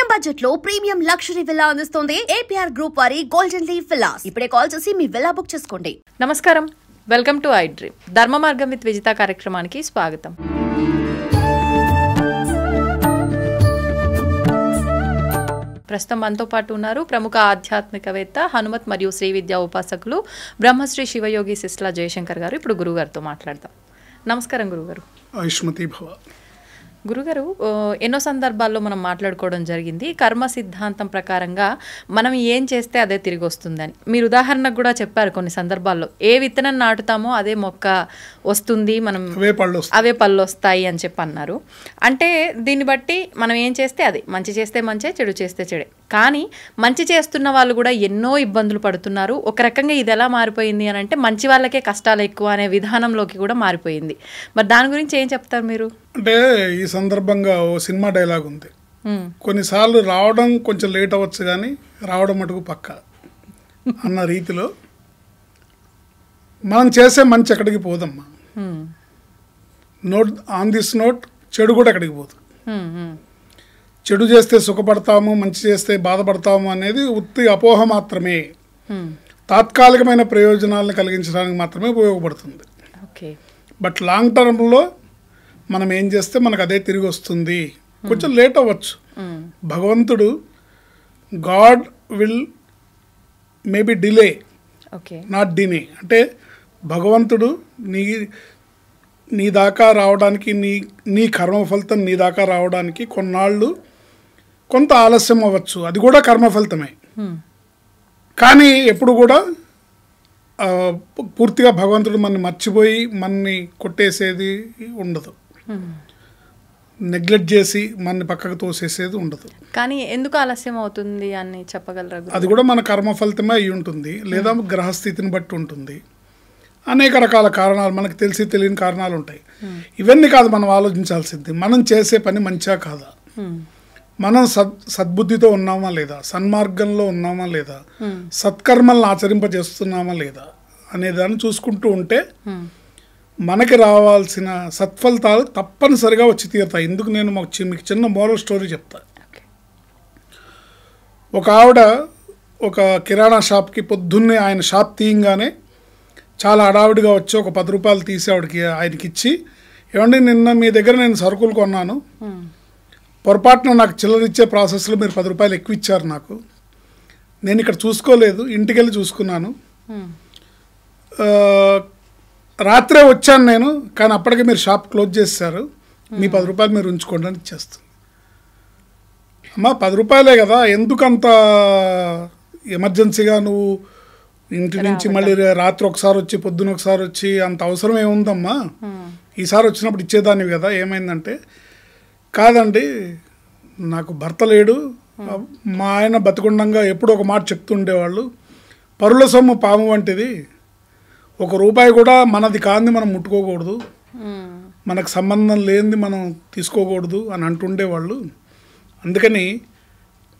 Medium budget లో premium luxury villa అందిస్తుంది APR group వారి గోల్డెన్ లీఫ్ విల్లాస్. ఇప్పుడే కాల్ చేసి మీ విల్లా బుక్ చేసుకోండి. నమస్కారం, వెల్కమ్ టు ఐ డ్రీమ్. ధర్మ మార్గం విత్ విజిత కార్యక్రమానికి స్వాగతం. ప్రస్తుతం మనతో పాటు ఉన్నారు ప్రముఖ ఆధ్యాత్మికవేత్త, హనుమత్ మరియు శ్రీ విద్యా ఉపాసకులు బ్రహ్మశ్రీ శివయోగి సిస్లా జయశంకర్ గారు. ఇప్పుడు గురుగారితో మాట్లాడదాం. నమస్కారం గురుగారు. ఆయుష్మతి భవ. గురుగారు, ఎన్నో సందర్భాల్లో మనం మాట్లాడుకోవడం జరిగింది కర్మ సిద్ధాంతం ప్రకారంగా మనం ఏం చేస్తే అదే తిరిగి వస్తుందని. మీరు ఉదాహరణకు కూడా చెప్పారు కొన్ని సందర్భాల్లో ఏ విత్తనం నాటుతామో అదే మొక్క వస్తుంది, మనం అవే పళ్ళు వస్తాయి అని చెప్పి అన్నారు. అంటే దీన్ని బట్టి మనం ఏం చేస్తే అది, మంచి చేస్తే మంచే, చెడు చేస్తే చెడే. కానీ మంచి చేస్తున్న వాళ్ళు కూడా ఎన్నో ఇబ్బందులు పడుతున్నారు. ఒక రకంగా ఇది ఎలా మారిపోయింది అని అంటే మంచి వాళ్ళకే కష్టాలు ఎక్కువ అనే విధానంలోకి కూడా మారిపోయింది. మరి దాని గురించి ఏం చెప్తారు మీరు? అంటే ఈ సందర్భంగా ఓ సినిమా డైలాగ్ ఉంది, కొన్నిసార్లు రావడం కొంచెం లేట్ అవ్వచ్చు కానీ రావడం మటుకు పక్క అన్న రీతిలో మనం చేసే మంచి ఎక్కడికి పోదమ్మా. నోట్ ఆన్ దిస్ నోట్, చెడు కూడా ఎక్కడికి పోదు. చెడు చేస్తే సుఖపడతాము, మంచి చేస్తే బాధపడతాము అనేది ఉత్తి అపోహ మాత్రమే. తాత్కాలికమైన ప్రయోజనాలను కలిగించడానికి మాత్రమే ఉపయోగపడుతుంది. బట్ లాంగ్ టర్మ్లో మనం ఏం చేస్తే మనకు అదే తిరిగి వస్తుంది. కొంచెం లేట్ అవ్వచ్చు. భగవంతుడు God will maybe delay, not deny. అంటే భగవంతుడు నీ దాకా రావడానికి, నీ కర్మ ఫలితం నీ దాకా రావడానికి కొన్నాళ్ళు కొంత ఆలస్యం అవ్వచ్చు. అది కూడా కర్మ ఫలితమే. కానీ ఎప్పుడు కూడా పూర్తిగా భగవంతుడు మనని మర్చిపోయి మనని కొట్టేసేది ఉండదు, నెగ్లెక్ట్ చేసి మనని పక్కకు తోసేసేది ఉండదు. కానీ ఎందుకు ఆలస్యం అవుతుంది అని చెప్పగలరా? అది కూడా మన కర్మ ఫలితమే అయి ఉంటుంది, లేదా గ్రహస్థితిని బట్టి ఉంటుంది. అనేక రకాల కారణాలు, మనకు తెలిసి తెలియని కారణాలు ఉంటాయి. ఇవన్నీ కాదు మనం ఆలోచించాల్సింది, మనం చేసే పని మంచిగా కాదా, మనం సద్బుద్ధితో ఉన్నామా లేదా, సన్మార్గంలో ఉన్నామా లేదా, సత్కర్మలను ఆచరింపజేస్తున్నామా లేదా అనేదాన్ని చూసుకుంటూ ఉంటే మనకి రావాల్సిన సత్ఫలితాలు తప్పనిసరిగా వచ్చి తీరుతాయి. ఎందుకు నేను మీకు చిన్న మోరల్ స్టోరీ చెప్తా. ఒక ఆవిడ ఒక కిరాణా షాప్కి పొద్దున్నే ఆయన షాప్ తీయంగానే చాలా హడావిడిగా వచ్చి ఒక 10 రూపాయలు తీసి ఆయనకి ఇచ్చి, ఏమండి నిన్న మీ దగ్గర నేను సరుకులు కొన్నాను, పొరపాటున నాకు చిల్లరిచ్చే ప్రాసెస్లో మీరు 10 రూపాయలు ఎక్కువ ఇచ్చారు నాకు, నేను ఇక్కడ చూసుకోలేదు, ఇంటికి వెళ్ళి చూసుకున్నాను, రాత్రే వచ్చాను నేను, కానీ అప్పటికే మీరు షాప్ క్లోజ్ చేశారు, మీ 10 రూపాయలు మీరు ఉంచుకోండి అని ఇచ్చేస్తుంది. అమ్మా 10 రూపాయలే కదా, ఎందుకంత ఎమర్జెన్సీగా నువ్వు ఇంటి నుంచి మళ్ళీ రాత్రి ఒకసారి వచ్చి పొద్దున ఒకసారి వచ్చి అంత అవసరం ఏముందమ్మా, ఈసారి వచ్చినప్పుడు ఇచ్చేదానివి కదా, ఏమైందంటే కాదండి నాకు భర్త లేడు, మా ఆయన బతికుండంగా ఎప్పుడు ఒక మాట చెప్తుండేవాళ్ళు, పరుల సొమ్ము పాము వంటిది, 1 రూపాయి కూడా మనది కాంది మనం ముట్టుకోకూడదు, మనకు సంబంధం లేనిది మనం తీసుకోకూడదు అని అంటుండేవాళ్ళు. అందుకని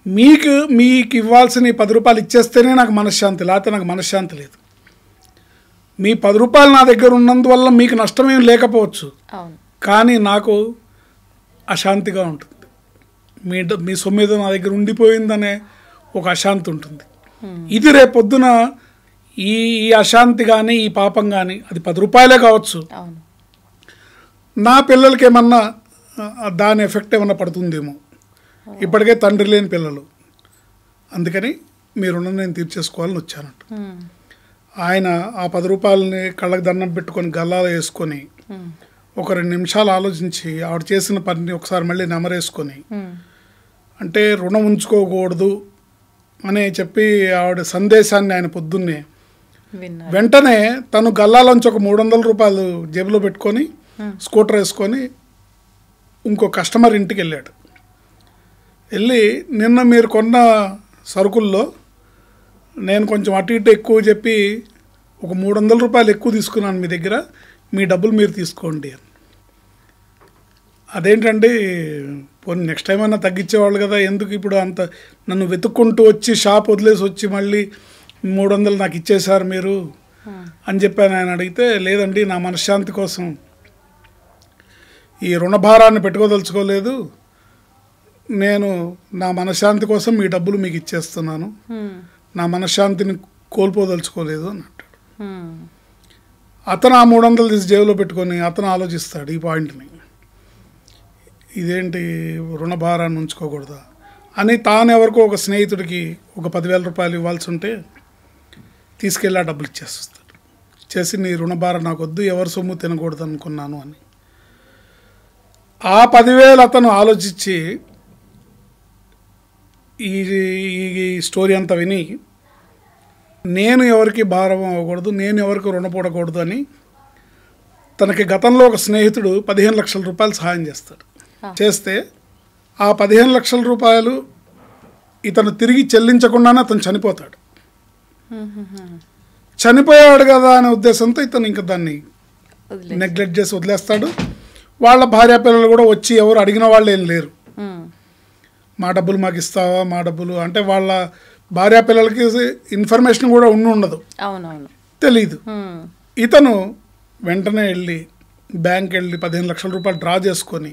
మీకు ఇవ్వాల్సిన 10 రూపాయలు ఇచ్చేస్తేనే నాకు మనశ్శాంతి, లేకపోతే నాకు మనశ్శాంతి లేదు. మీ 10 రూపాయలు నా దగ్గర ఉన్నందువల్ల మీకు నష్టమేం లేకపోవచ్చు, కానీ నాకు అశాంతిగా ఉంటుంది. మీ సొమ్మిదో నా దగ్గర ఉండిపోయిందనే ఒక అశాంతి ఉంటుంది. ఇది రేపొద్దున ఈ అశాంతి కానీ ఈ పాపం కానీ అది 10 రూపాయలే కావచ్చు, నా పిల్లలకి ఏమన్నా దాని ఎఫెక్ట్ ఏమన్నా పడుతుందేమో. ఇప్పటికే తండ్రి లేని పిల్లలు, అందుకని మీ రుణం నేను తీర్చేసుకోవాలని వచ్చానంట. ఆయన ఆ 10 రూపాయలని కళ్ళకు దండం పెట్టుకొని గల్లాలో వేసుకొని ఒక 2 నిమిషాలు ఆలోచించి ఆవిడ చేసిన పనిని ఒకసారి మళ్ళీ నెమరేసుకొని, అంటే రుణం ఉంచుకోకూడదు అని చెప్పి ఆవిడ సందేశాన్ని ఆయన పొద్దున్నే వెంటనే తను గల్లాలోంచి ఒక 300 రూపాయలు జేబులో పెట్టుకొని స్కూటర్ వేసుకొని ఇంకో కస్టమర్ ఇంటికి వెళ్ళాడు. వెళ్ళి నిన్న మీరు కొన్న సరుకుల్లో నేను కొంచెం అటు ఇటు ఎక్కువ చెప్పి ఒక 300 రూపాయలు ఎక్కువ తీసుకున్నాను మీ దగ్గర, మీ డబ్బులు మీరు తీసుకోండి అని. అదేంటండి పోనీ నెక్స్ట్ టైం అన్నా తగ్గించేవాళ్ళు కదా, ఎందుకు ఇప్పుడు అంత నన్ను వెతుక్కుంటూ వచ్చి షాప్ వదిలేసి వచ్చి మళ్ళీ 300 నాకు ఇచ్చేశారు మీరు అని చెప్పాను. ఆయన అడిగితే లేదండి నా మనశ్శాంతి కోసం ఈ రుణభారాన్ని పెట్టుకోదలుచుకోలేదు, నేను నా మనశ్శాంతి కోసం మీ డబ్బులు మీకు ఇచ్చేస్తున్నాను, నా మనశ్శాంతిని కోల్పోదలుచుకోలేదు అని అంటాడు. అతను ఆ 300 తీసి జేబులో పెట్టుకొని అతను ఆలోచిస్తాడు ఈ పాయింట్ని, ఇదేంటి రుణభారాన్ని ఉంచుకోకూడదా అని. తాను ఎవరికో ఒక స్నేహితుడికి ఒక 10,000 రూపాయలు ఇవ్వాల్సి ఉంటే తీసుకెళ్ళి ఆ డబ్బులు ఇచ్చేస్తాడు. ఇచ్చేసి నీ రుణభారం నాకు వద్దు, ఎవరి సొమ్ము తినకూడదు అనుకున్నాను అని. ఆ 10,000 అతను ఆలోచించి ఈ స్టోరీ అంతా విని నేను ఎవరికి భారం అవ్వకూడదు, నేను ఎవరికి రుణపడకూడదు అని తనకి గతంలో ఒక స్నేహితుడు 15 లక్షల రూపాయలు సహాయం చేస్తాడు. చేస్తే ఆ 15 లక్షల రూపాయలు ఇతను తిరిగి చెల్లించకుండానే అతను చనిపోతాడు. చనిపోయాడు కదా అనే ఉద్దేశంతో ఇతను ఇంకా దాన్ని నెగ్లెక్ట్ చేసి వదిలేస్తాడు. వాళ్ళ భార్య పిల్లలు కూడా వచ్చి ఎవరు అడిగిన వాళ్ళు ఏం లేరు, మా డబ్బులు మాకు ఇస్తావా, మా డబ్బులు అంటే వాళ్ళ భార్య పిల్లలకి ఇన్ఫర్మేషన్ కూడా ఉండదు, తెలీదు. ఇతను వెంటనే వెళ్ళి బ్యాంక్ వెళ్ళి 15 లక్షల రూపాయలు డ్రా చేసుకొని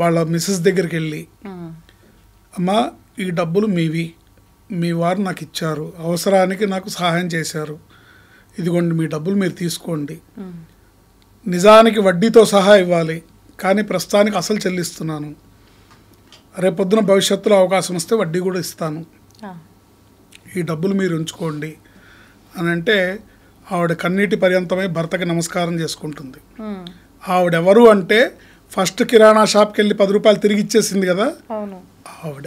వాళ్ళ మిస్సెస్ దగ్గరికి వెళ్ళి, అమ్మా ఈ డబ్బులు మీవి, మీ వారు నాకు ఇచ్చారు, అవసరానికి నాకు సహాయం చేశారు, ఇదిగోండి మీ డబ్బులు మీరు తీసుకోండి, నిజానికి వడ్డీతో సహా ఇవ్వాలి కానీ ప్రస్తుతానికి అసలు చెల్లిస్తున్నాను, రేపొద్దున భవిష్యత్తులో అవకాశం వస్తే వడ్డీ కూడా ఇస్తాను, ఈ డబ్బులు మీరు ఉంచుకోండి అని అంటే ఆవిడ కన్నీటి పర్యంతమై భర్తకి నమస్కారం చేసుకుంటుంది. ఆవిడెవరు అంటే ఫస్ట్ కిరాణా షాప్కి వెళ్ళి 10 రూపాయలు తిరిగి ఇచ్చేసింది కదా ఆవిడ.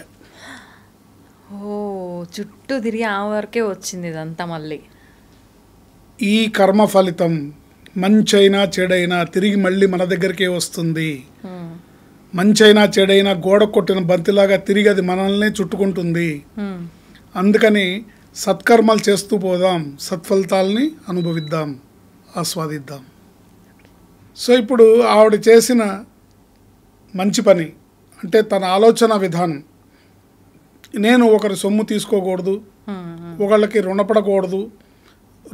చుట్టూ తిరిగి ఆ వరకే వచ్చింది ఇదంతా. మళ్ళీ ఈ కర్మ ఫలితం మంచైనా చెడైనా తిరిగి మళ్ళీ మన దగ్గరికే వస్తుంది. మంచైనా చెడైనా గోడ కొట్టిన బంతిలాగా తిరిగి అది మనల్నే చుట్టుకుంటుంది. అందుకని సత్కర్మలు చేస్తూ పోదాం, సత్ఫలితాలని అనుభవిద్దాం, ఆస్వాదిద్దాం. సో ఇప్పుడు ఆవిడ చేసిన మంచి పని అంటే తన ఆలోచన విధానం, నేను ఒకరి సొమ్ము తీసుకోకూడదు, ఒకళ్ళకి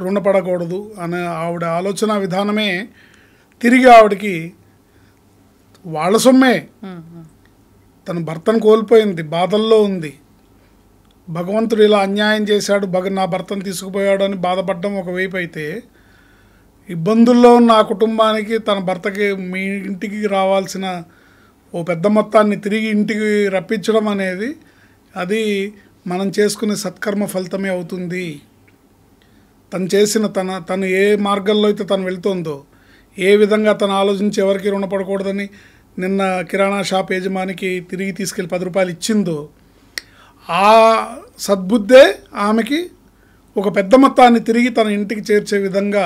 రుణపడకూడదు అనే ఆవిడ ఆలోచన విధానమే తిరిగి ఆవిడకి వాళ్ళ సొమ్మే, తన భర్తను కోల్పోయింది, బాధల్లో ఉంది, భగవంతుడు ఇలా అన్యాయం చేశాడు, నా భర్తను తీసుకుపోయాడు అని బాధపడడం ఒకవైపు అయితే, ఇబ్బందుల్లో ఉన్న ఆ కుటుంబానికి తన భర్తకి మీ ఇంటికి రావాల్సిన ఓ పెద్ద మొత్తాన్ని తిరిగి ఇంటికి రప్పించడం అనేది అది మనం చేసుకునే సత్కర్మ ఫలితమే అవుతుంది. తను చేసిన తను ఏ మార్గంలో అయితే తను వెళ్తుందో, ఏ విధంగా తను ఆలోచించి ఎవరికి రుణపడకూడదని నిన్న కిరాణా షాప్ యజమానికి తిరిగి తీసుకెళ్ళి 10 రూపాయలు ఇచ్చిందో, ఆ సద్బుద్ధే ఆమెకి ఒక పెద్ద మొత్తాన్ని తిరిగి తన ఇంటికి చేర్చే విధంగా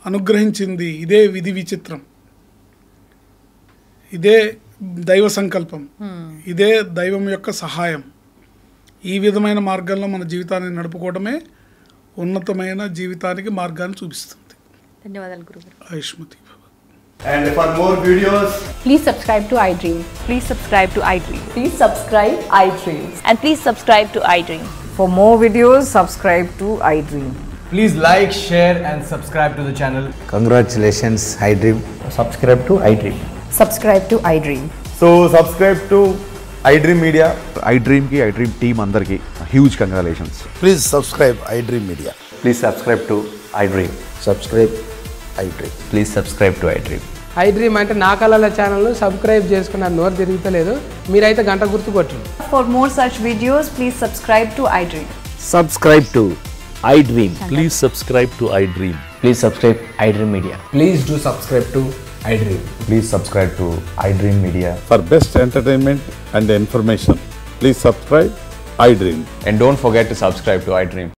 అనుగ్రహించింది. ఇదే విధి విచిత్రం, ఇదే దైవ సంకల్పం, ఇదే దైవం యొక్క సహాయం. ఈ విధమైన మార్గంలో మన జీవితాన్ని నడుపుకోవడమే ఉన్నతమైన జీవితానికి మార్గాన్ని చూపిస్తుంది. ధన్యవాదాలు గురుగారు. ఆయుష్మతి. And for more videos, please subscribe to iDream. Please subscribe to iDream. Please subscribe iDream. And please subscribe to iDream. For more videos, subscribe to iDream. please like, share and subscribe to the channel. Congratulations, iDream. Subscribe to iDream. Subscribe to iDream. So subscribe to iDream Media. iDream ki iDream team andarki huge congratulations. Please subscribe iDream Media. Please subscribe to iDream. Subscribe iDream. Please subscribe to iDream. iDream అంటే నా కళల ఛానల్ను subscribe చేసుకున్న నోరు తిరుగుతలేదు, మీరైతే గంట గుర్తు కొట్టండి. For more such videos, please subscribe to iDream. Subscribe to iDream. Please subscribe to iDream. Please subscribe iDream Media. Please do subscribe to iDream. Please subscribe to iDream Media. For best entertainment and information, please subscribe iDream. And don't forget to subscribe to iDream.